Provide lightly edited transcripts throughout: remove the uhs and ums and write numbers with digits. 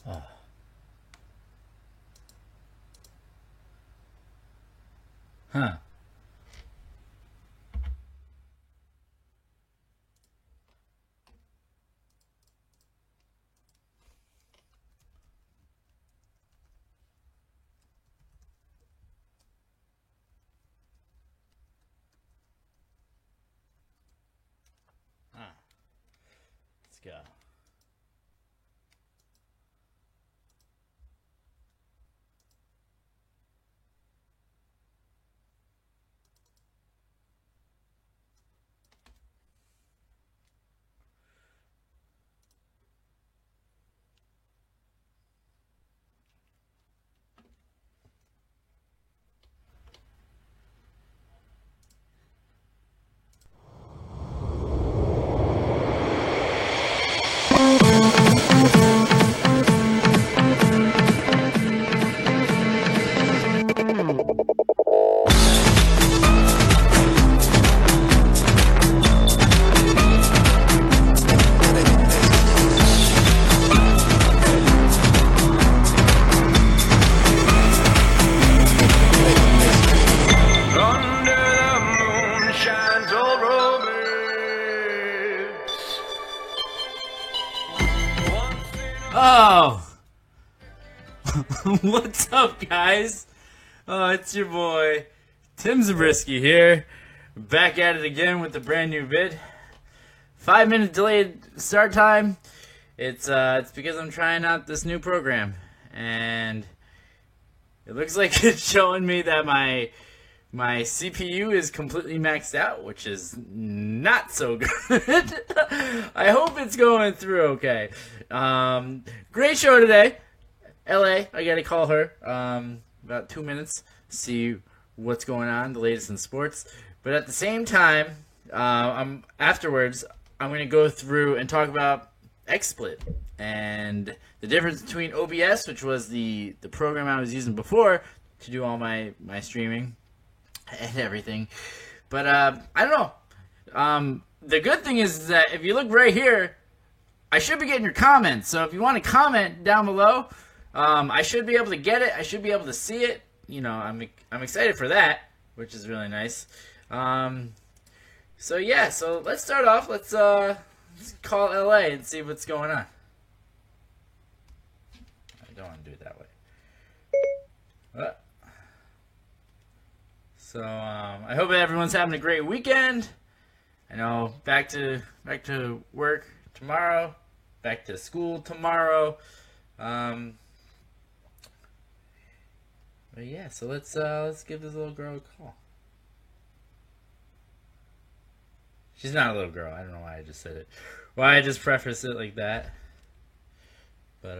Oh. Huh. Huh. Let's go. Under the moon shines old romance. Oh! What's up, guys? It's your boy, Tim Zabriskie here. Back at it again with a brand new vid. 5-minute delayed start time. It's because I'm trying out this new program. And it looks like it's showing me that my CPU is completely maxed out, which is not so good. I hope it's going through okay. Great show today. LA, I gotta call her. About 2 minutes, see what's going on, the latest in sports. But at the same time, afterwards, I'm gonna go through and talk about XSplit and the difference between OBS, which was the program I was using before to do all my streaming and everything. But I don't know. The good thing is that if you look right here, I should be getting your comments. So if you want to comment down below, I should be able to get it. I should be able to see it. You know, I'm excited for that, which is really nice. So yeah, so let's start off. Let's call LA and see what's going on. I don't want to do it that way. So I hope everyone's having a great weekend. I know back to work tomorrow, back to school tomorrow. But yeah, so let's give this little girl a call. She's not a little girl. I don't know why I just said it. Why I just prefaced it like that. But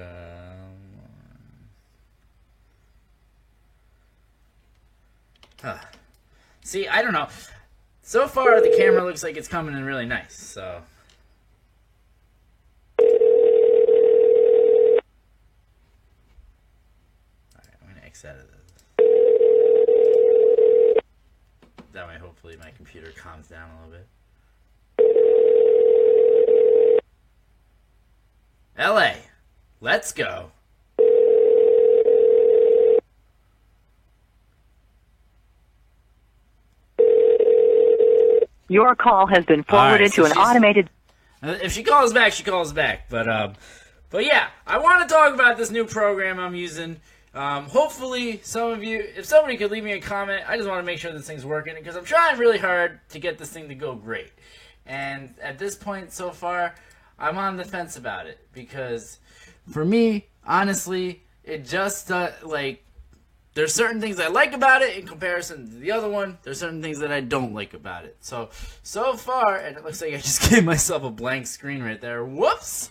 see, I don't know. So far, the camera looks like it's coming in really nice. So. Alright, I'm going to X out of this. That way, hopefully, my computer calms down a little bit. LA, let's go. Your call has been forwarded to an automated... If she calls back, she calls back. But yeah, I want to talk about this new program I'm using. Hopefully, some of you, if somebody could leave me a comment, I just want to make sure this thing's working because I'm trying really hard to get this thing to go great. And at this point so far, I'm on the fence about it because for me, honestly, it just there's certain things I like about it in comparison to the other one. There's certain things that I don't like about it. So far, and it looks like I just gave myself a blank screen right there. Whoops!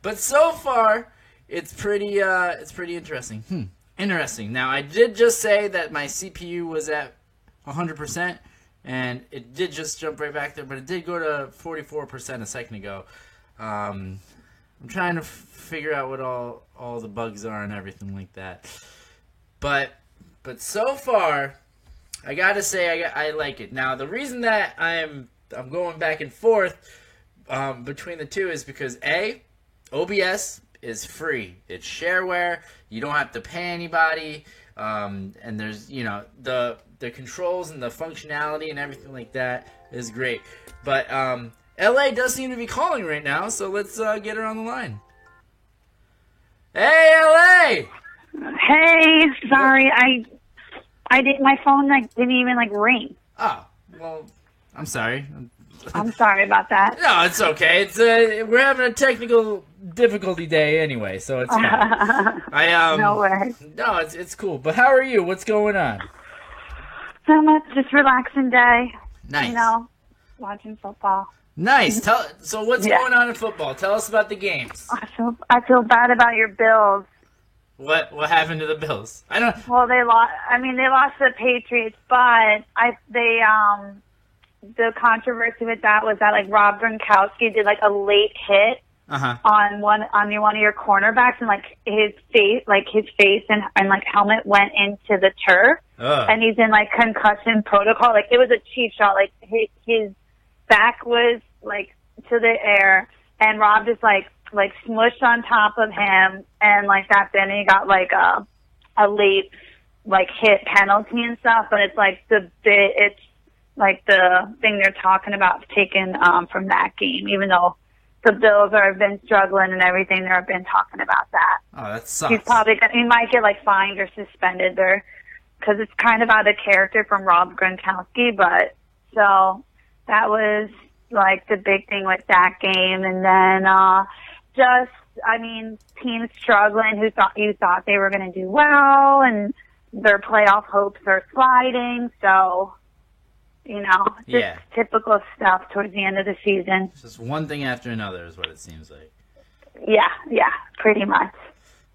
But so far, it's pretty interesting. Interesting. Now, I did just say that my CPU was at 100%, and it did just jump right back there, but it did go to 44% a second ago. I'm trying to figure out what all the bugs are and everything like that. But so far, I gotta say I like it. Now the reason that I'm going back and forth between the two is because OBS is free. It's shareware. You don't have to pay anybody. And there's, the controls and the functionality and everything like that is great. But LA does seem to be calling right now, so let's get her on the line. Hey, LA! Hey, sorry, I didn't. My phone didn't even ring. Oh, well, I'm sorry. I'm sorry about that. No, it's okay. It's we're having a technical difficulty day anyway, so it's fine. No worries. No, it's cool. But how are you? What's going on? So much, just relaxing day. Nice. Watching football. Nice. So what's going on in football? Tell us about the games. I feel bad about your Bills. What happened to the Bills? I don't. Well, they lost. They lost to the Patriots, but the controversy with that was that Rob Gronkowski did a late hit on one of your cornerbacks, and his face and helmet went into the turf, and he's in concussion protocol. It was a cheap shot. His back was to the air, and Rob just smushed on top of him, and that. Then he got a late hit penalty and stuff. But it's it's the thing they're talking about taken from that game, even though the Bills have been struggling and everything. They've been talking about that. Oh, that sucks. He might get fined or suspended there because it's kind of out of character from Rob Gronkowski. But so that was the big thing with that game, and then teams struggling you thought they were going to do well, and their playoff hopes are sliding. So. Typical stuff towards the end of the season. It's just one thing after another is what it seems like. Yeah, pretty much.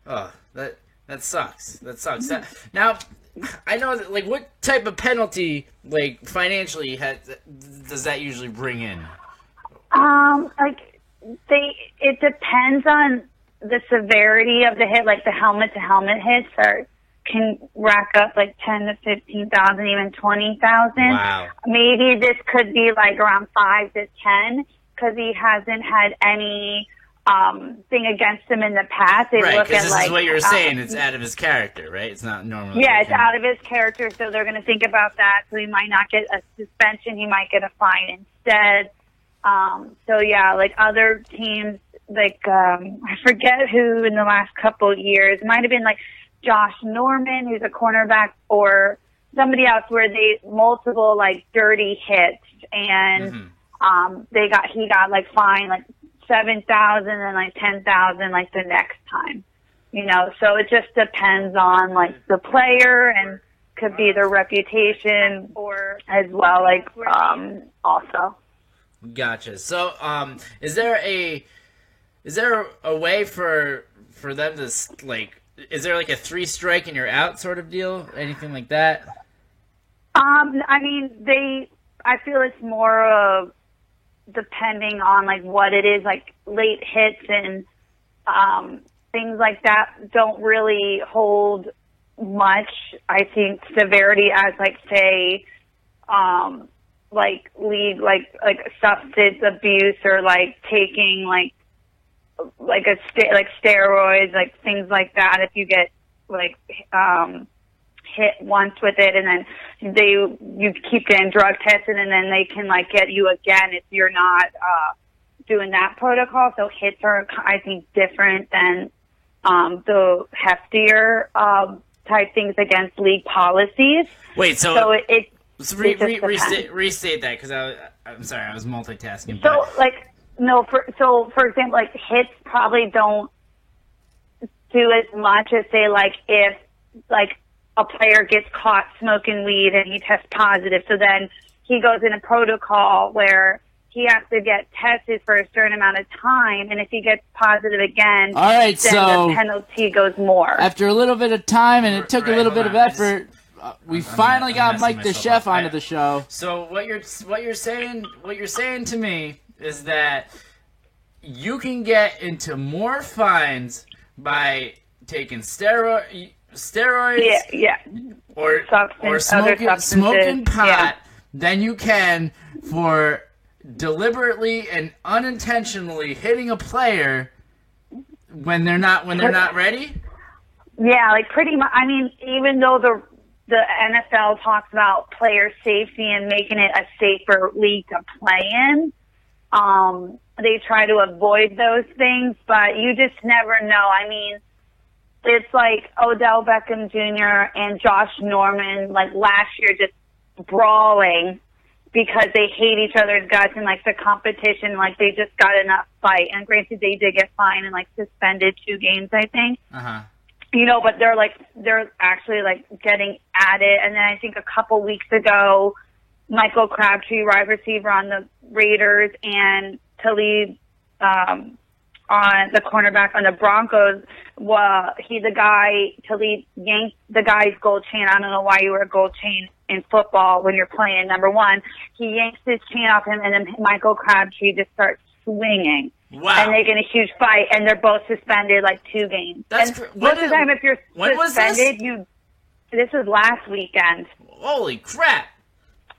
Oh, that sucks. That sucks. Now, I know that, what type of penalty, financially, does that usually bring in? It depends on the severity of the hit. The helmet-to-helmet hits can rack up 10 to 15,000, even 20,000. Wow. Maybe this could be around 5 to 10 because he hasn't had any thing against him in the past. Right, because this is what you were saying. It's out of his character, right? It's not normal. Yeah, it's out of his character, so they're going to think about that. So he might not get a suspension. He might get a fine instead. Other teams, I forget who in the last couple of years, it might have been Josh Norman, who's a cornerback, or somebody else where they multiple dirty hits, and he got fined 7,000 and 10,000 the next time. So it just depends on the player, and could be their reputation or as well also. Gotcha. So is there a way for them to is there a 3 strike and you're out sort of deal? Anything like that? I feel it's more of depending on what it is, late hits and things like that don't really hold much. I think severity as say league substance abuse or taking steroids, things like that. If you get hit once with it, and then you keep getting drug tested, and then they can get you again if you're not doing that protocol. So hits are, I think, different than the heftier type things against league policies. Wait, so restate that, because I'm sorry, I was multitasking. So for example, hits probably don't do as much as say if a player gets caught smoking weed and he tests positive, so then he goes in a protocol where he has to get tested for a certain amount of time, and if he gets positive again, all right, then so the penalty goes more. After a little bit of time, and it took a little bit of effort, we finally got Mike the Chef onto the show. So what you're saying to me is that you can get into more fines by taking steroids, or smoking pot than you can for deliberately and unintentionally hitting a player when they're not ready. Yeah, like pretty much. I mean, even though the NFL talks about player safety and making it a safer league to play in, they try to avoid those things, but you just never know. I mean, it's like Odell Beckham Jr. and Josh Norman, like last year, just brawling because they hate each other's guts and like the competition, like they just got in a fight. And granted, they did get fined and like suspended 2 games, I think. You know, but they're actually like getting at it. And then I think a couple weeks ago, Michael Crabtree, wide receiver on the Raiders, and Talib, on the cornerback on the Broncos, Talib yanked the guy's gold chain. I don't know why you wear a gold chain in football when you're playing, number one. He yanks his chain off him, and then Michael Crabtree just starts swinging. Wow. And they get a huge fight, and they're both suspended like 2 games. That's most of the time, if you're suspended, this was last weekend. Holy crap.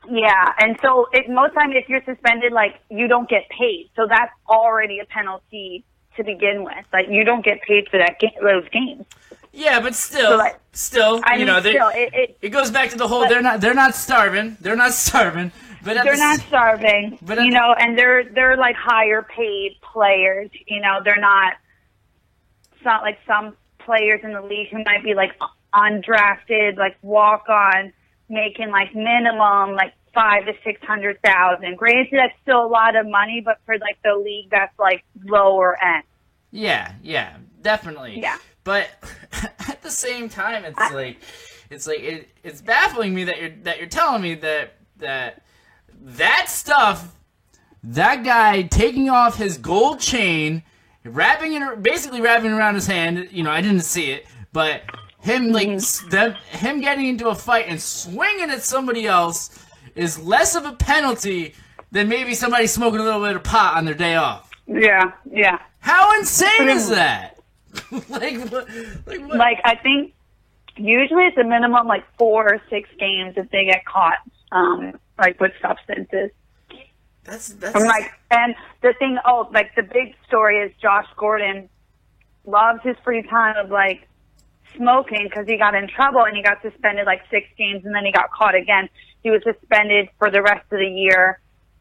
Yeah, and so most time if you're suspended, like, you don't get paid. So that's already a penalty to begin with. Like, you don't get paid for those games. Yeah, but still, it goes back to the whole, they're not starving. They're not starving. But they're not starving, you know, and they're like higher paid players. You know, they're not. It's not like some players in the league who might be like undrafted, like walk on, making like minimum like $500,000 to $600,000. Granted, that's still a lot of money, but for like the league, that's like lower end. Yeah, definitely. Yeah. But at the same time, it's baffling me that you're telling me that stuff, that guy taking off his gold chain, basically wrapping it around his hand. You know, I didn't see it, but him him getting into a fight and swinging at somebody else is less of a penalty than maybe somebody smoking a little bit of pot on their day off. Yeah. How insane is that? what? Like, I think usually it's a minimum like 4 or 6 games if they get caught, like with substances. That's and the thing, the big story is Josh Gordon loves his free time of like smoking because he got in trouble and he got suspended like 6 games and then he got caught again. He was suspended for the rest of the year,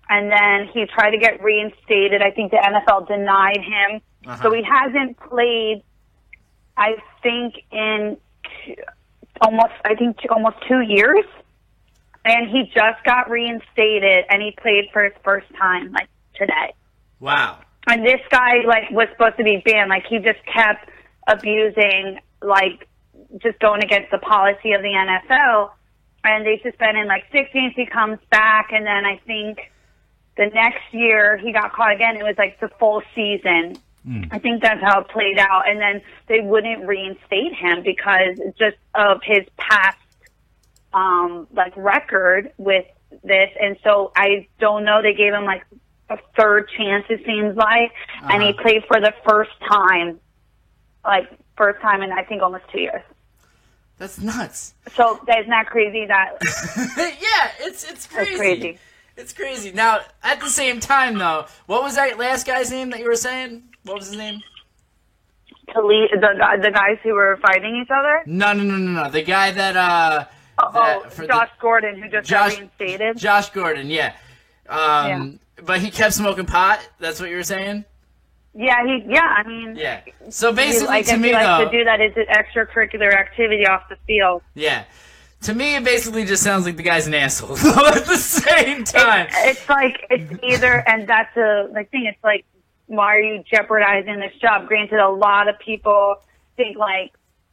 and then he tried to get reinstated. I think the NFL denied him. So he hasn't played, I think, in almost 2 years. And he just got reinstated, and he played for his first time, like, today. Wow. And this guy, like, was supposed to be banned. Like, he just kept abusing, like, just going against the policy of the NFL. And they suspended, like, 6 games. He comes back, and then I think the next year he got caught again. It was, like, the full season. I think that's how it played out. And then they wouldn't reinstate him because just of his past record with this. And so I don't know, they gave him like a 3rd chance, it seems like, and he played for the first time in I think almost 2 years. That's nuts. So isn't that crazy that yeah, it's crazy. It's crazy. Now, at the same time though, what was that last guy's name that you were saying? What was his name? The guys who were fighting each other? No. The guy that Josh Gordon, who just got reinstated. Josh Gordon, yeah. But he kept smoking pot. That's what you were saying. Yeah, I mean. Yeah. So basically, to me, he likes to do that as an extracurricular activity off the field. Yeah. To me, it basically just sounds like the guy's an asshole. At the same time, it's either, and that's the thing. It's like, why are you jeopardizing this job? Granted, a lot of people think like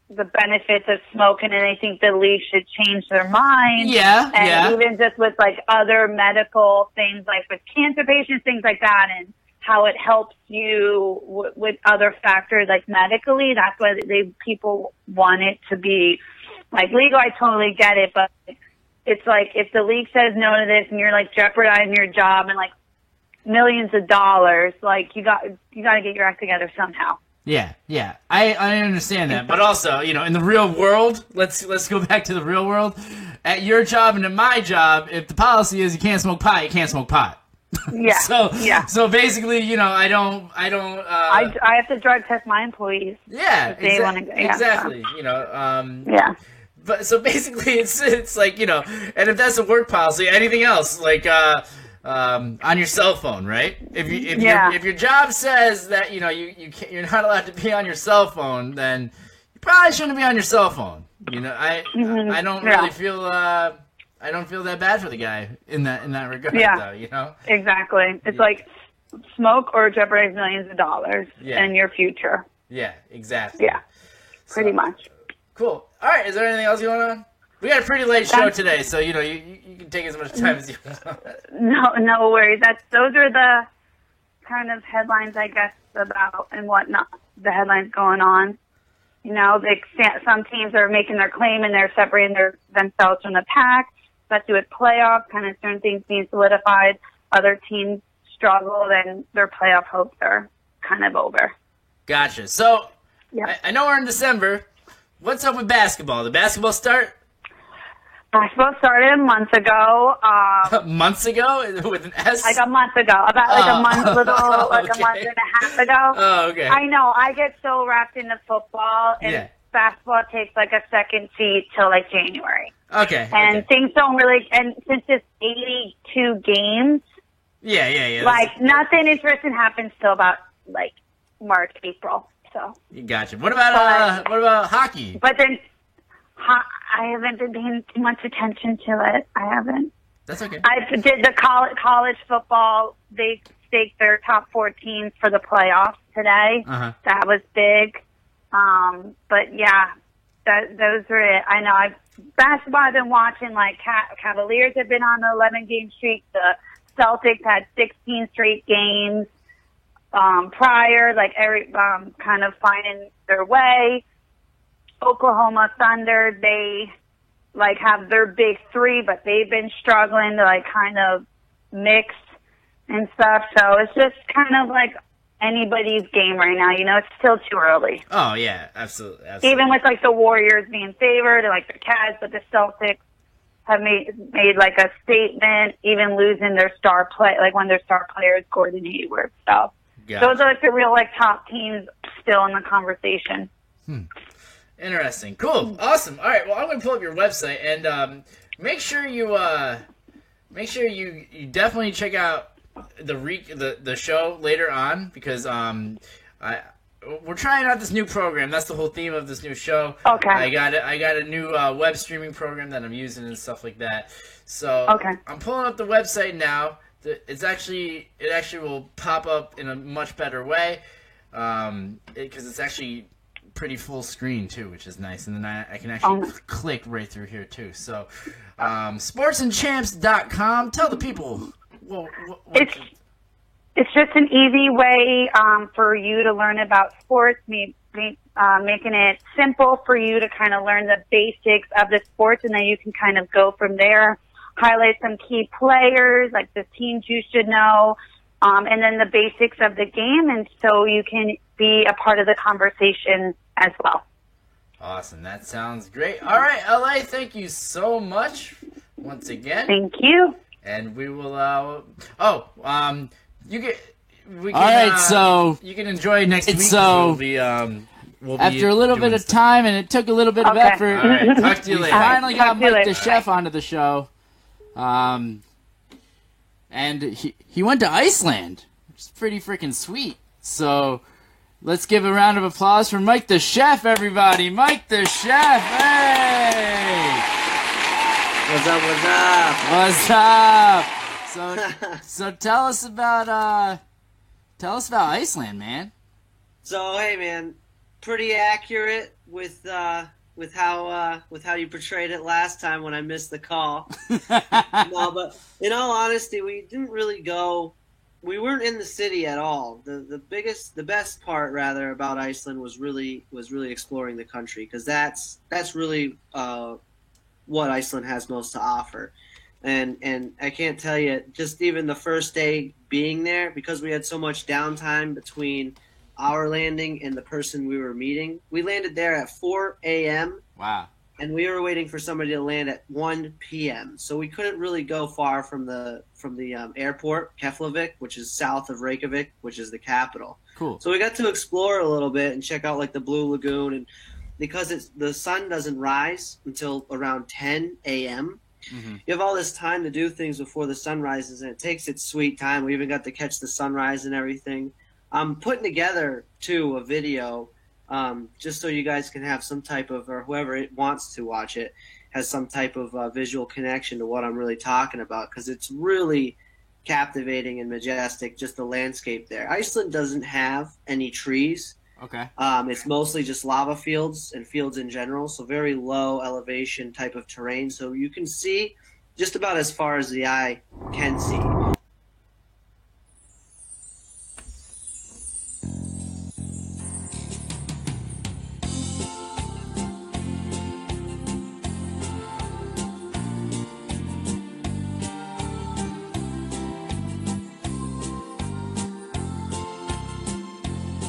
the benefits of smoking, and they think the league should change their mind. Yeah, and even just with like other medical things, like with cancer patients, things like that, and how it helps you with other factors, like medically. That's why people want it to be like legal. I totally get it, but it's like if the league says no to this, and you're like jeopardizing your job and like millions of dollars, like you got to get your act together somehow. Yeah, I understand that, but also, you know, in the real world, let's go back to the real world. At your job and at my job, if the policy is you can't smoke pot, you can't smoke pot. Yeah. So basically, you know, I don't. I have to drug test my employees. Yeah. They want to go. Yeah, exactly. You know. Yeah. But so basically, it's like, you know, and if that's a work policy, anything else like on your cell phone, right? If your job says that, you know, you're not allowed to be on your cell phone, then you probably shouldn't be on your cell phone. You know, I don't really feel I don't feel that bad for the guy in that regard, though. You know, exactly. It's like smoke or jeopardize millions of dollars and your future. Yeah, exactly. Yeah, pretty much. Cool. All right. Is there anything else going on? We got a pretty late show today, so you know you can take as much time as you want. No worries. Those are the kind of headlines, I guess, about and whatnot. The headlines going on. You know, some teams are making their claim and they're separating themselves from the pack, especially with playoffs, kind of certain things being solidified. Other teams struggle, and their playoff hopes are kind of over. Gotcha. So I know we're in December. What's up with basketball? Did basketball start? Basketball started months ago. Months ago with an S? Like a month ago. About like a month, a month and a half ago. Oh, okay. I know. I get so wrapped into football, and basketball takes like a second seat till like January. Okay. And things don't really. And since it's 82 games. Yeah. Like nothing interesting happens till about like March, April. So. You gotcha. What about hockey? But then. I haven't been paying too much attention to it. I haven't. That's okay. I did the college football. They staked their top 4 teams for the playoffs today. That was big. But yeah, those are it. I know. Basketball I've been watching. Like Cavaliers have been on an 11-game streak. The Celtics had 16 straight games prior. Like kind of finding their way. Oklahoma Thunder, they like have their big 3, but they've been struggling to like kind of mix and stuff. So it's just kind of like anybody's game right now. You know, it's still too early. Oh yeah, absolutely. Even with like the Warriors being favored, or like the Cavs, but the Celtics have made like a statement, even losing their star play, like one of their star players, Gordon Hayward. So those are like the real like top teams still in the conversation. Interesting. Cool. Awesome. All right. Well, I'm going to pull up your website and make sure you definitely check out the show later on, because we're trying out this new program. That's the whole theme of this new show. Okay. I got a new web streaming program that I'm using and stuff like that. So I'm pulling up the website now. It actually will pop up in a much better way, because it's actually pretty full screen too, which is nice, and then I can actually click right through here too. So sportsenchamps.com. Tell the people it's just an easy way for you to learn about sports, making it simple for you to kind of learn the basics of the sports, and then you can kind of go from there, highlight some key players, like the teams you should know, and then the basics of the game, and so you can be a part of the conversation as well. Awesome. That sounds great. All right, LA, thank you so much once again. Thank you. And we will you can enjoy next week. So after a little bit of time, and it took a little bit of effort. All right, talk to you later. Finally got Mike the Chef onto the show. And he went to Iceland, which is pretty freaking sweet. So let's give a round of applause for Mike the Chef, everybody. Mike the Chef, hey! What's up, what's up? So tell us about Iceland, man. So hey, man, pretty accurate with how you portrayed it last time when I missed the call. No, but in all honesty, we didn't really go. We weren't in the city at all. The best part rather about Iceland was really exploring the country, because that's really what Iceland has most to offer. And I can't tell you, just even the first day being there, because we had so much downtime between our landing and the person we were meeting. We landed there at 4 a.m. Wow. and we were waiting for somebody to land at 1 p.m. So we couldn't really go far from the airport, Keflavik, which is south of Reykjavik, which is the capital. Cool. So we got to explore a little bit and check out like the Blue Lagoon, and because the sun doesn't rise until around 10 a.m. Mm-hmm. You have all this time to do things before the sun rises, and it takes its sweet time. We even got to catch the sunrise and everything. I'm putting together, too, a video just so you guys can have some type of, or whoever it wants to watch it, has some type of visual connection to what I'm really talking about, because it's really captivating and majestic, just the landscape there. Iceland doesn't have any trees. Okay. It's mostly just lava fields and fields in general, so very low elevation type of terrain. So you can see just about as far as the eye can see.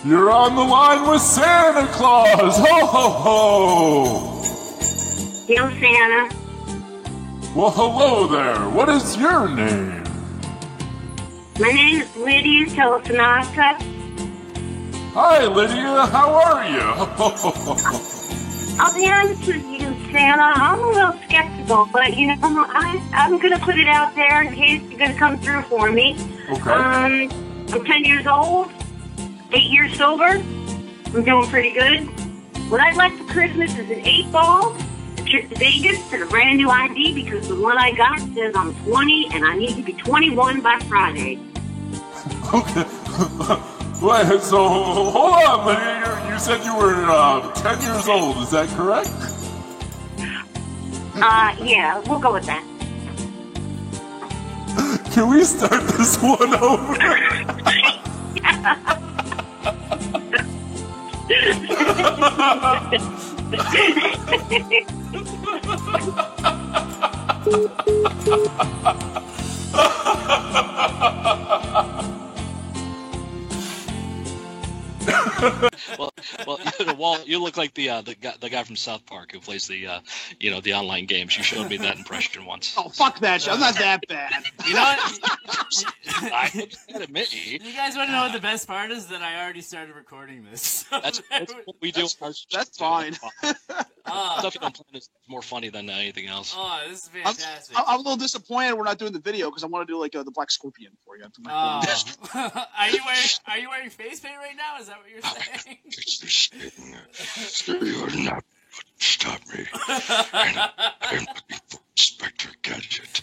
You're on the line with Santa Claus! Ho, ho, ho! Hello, Santa. Well, hello there. What is your name? My name is Lydia Telefonata. Hi, Lydia. How are you? I'll be honest with you, Santa. I'm a little skeptical, but, you know, I'm going to put it out there in case you're going to come through for me. Okay. I'm 10 years old. 8 years sober. I'm doing pretty good. What I'd like for Christmas is an 8-ball, a trip to Vegas, and a brand new ID because the one I got says I'm 20 and I need to be 21 by Friday. Okay. Wait, so hold on, Lydia. You said you were 10 years old. Is that correct? Yeah, we'll go with that. Can we start this one over? Well, you look like the guy from South Park who plays the online games. You showed me that impression once. Oh, fuck that shit. I'm not that bad. You know what? I can't admit You guys want to know what the best part is? That I already started recording this. That's what we do. That's fine. Stuff you don't plan is more funny than anything else. Oh, this is fantastic. I'm a little disappointed we're not doing the video because I want to do like the Black Scorpion for you. Are you wearing face paint right now? Is that what you're saying? You're not stop me. I'm looking for Inspector Gadget.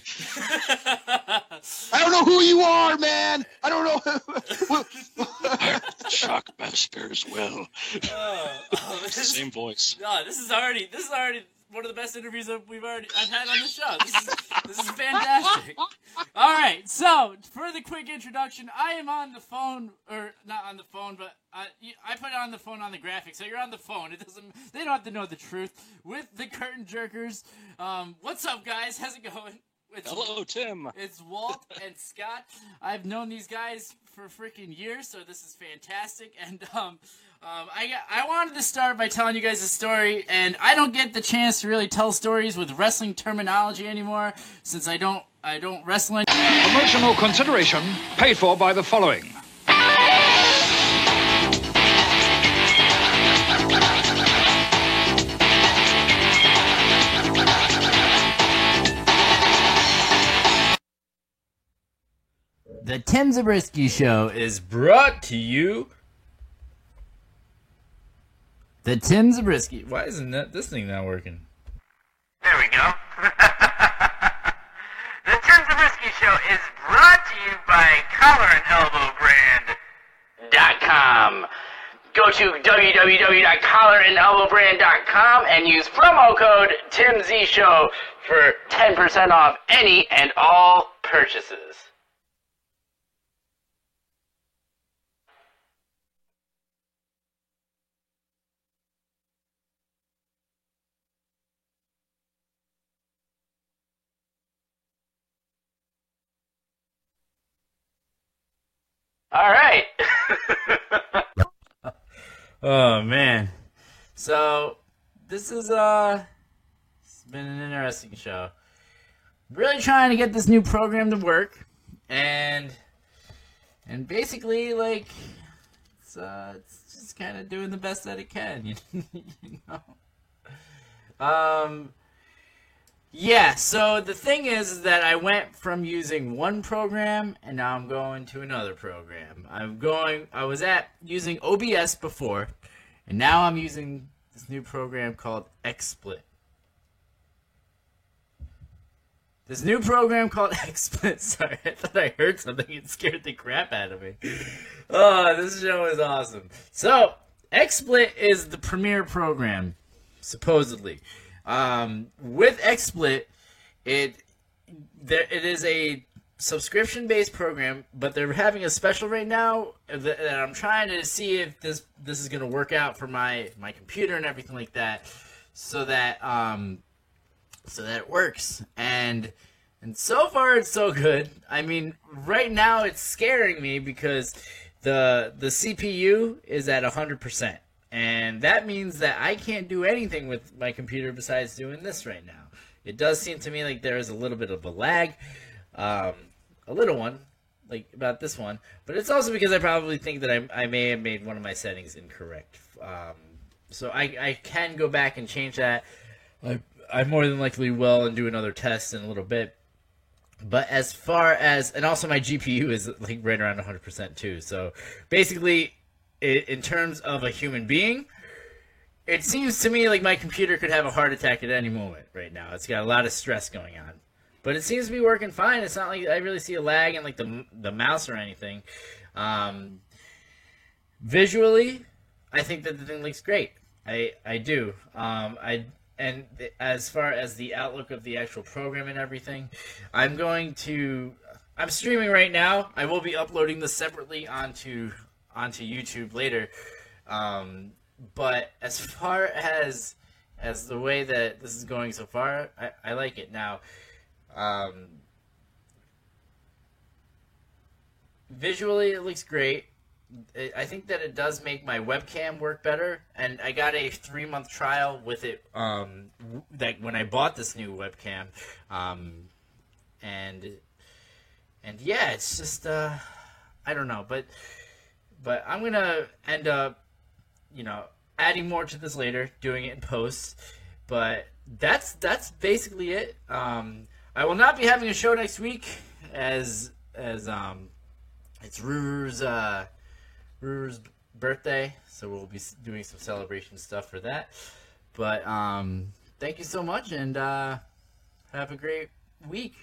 I don't know who you are, man. I don't know. I'm Shockmaster as well. Same voice. No, this is already one of the best interviews I've had on the show. This is fantastic. All right, so for the quick introduction, I am on the phone, or not on the phone, but I put it on the phone on the graphic, so you're on the phone. They don't have to know the truth with the Curtain Jerkers. What's up, guys? How's it going? Hello, Tim. It's Walt and Scott. I've known these guys for freaking years, so this is fantastic. And I wanted to start by telling you guys a story, and I don't get the chance to really tell stories with wrestling terminology anymore, since I don't wrestle anymore. Promotional consideration paid for by the following. The Tim Zabriskie Show is brought to you. The Tim Zabriskie. Why isn't this thing not working? There we go. The Tim Zabriskie Show is brought to you by CollaranElbowBrand.com. Go to www.collarandelbowbrand.com and use promo code TimZShow for 10% off any and all purchases. All right. Oh man. So this is been an interesting show. Really trying to get this new program to work, and basically, like, it's just kind of doing the best that it can, you know. Yeah. So the thing is that I went from using one program, and now I'm going to another program. I was using OBS before, and now I'm using this new program called XSplit. Sorry, I thought I heard something. It scared the crap out of me. Oh, this show is awesome. So, XSplit is the premier program, supposedly. With XSplit, it is a subscription-based program, but they're having a special right now that I'm trying to see if this is going to work out for my computer and everything like that, so that it works. And so far it's so good. I mean, right now it's scaring me because the CPU is at 100%, and that means that I can't do anything with my computer besides doing this right now. It does seem to me like there is a little bit of a lag, a little one, like about this one, but it's also because I probably think that I may have made one of my settings incorrect. So I can go back and change that. I more than likely will, and do another test in a little bit. But as far as, and also my GPU is like right around 100% too. So basically, in terms of a human being, it seems to me like my computer could have a heart attack at any moment right now. It's got a lot of stress going on. But it seems to be working fine. It's not like I really see a lag in like the mouse or anything. Visually, I think that the thing looks great. I do. And as far as the outlook of the actual program and everything, I'm streaming right now. I will be uploading this separately onto YouTube later. But as far as the way that this is going so far, I like it. Now, visually it looks great. I think that it does make my webcam work better, and I got a 3-month trial with it that when I bought this new webcam, and yeah, it's just I don't know, but I'm gonna end up, you know, adding more to this later, doing it in post, but that's basically it. I will not be having a show next week as it's Ruru's birthday, so we'll be doing some celebration stuff for that. But thank you so much, and have a great week.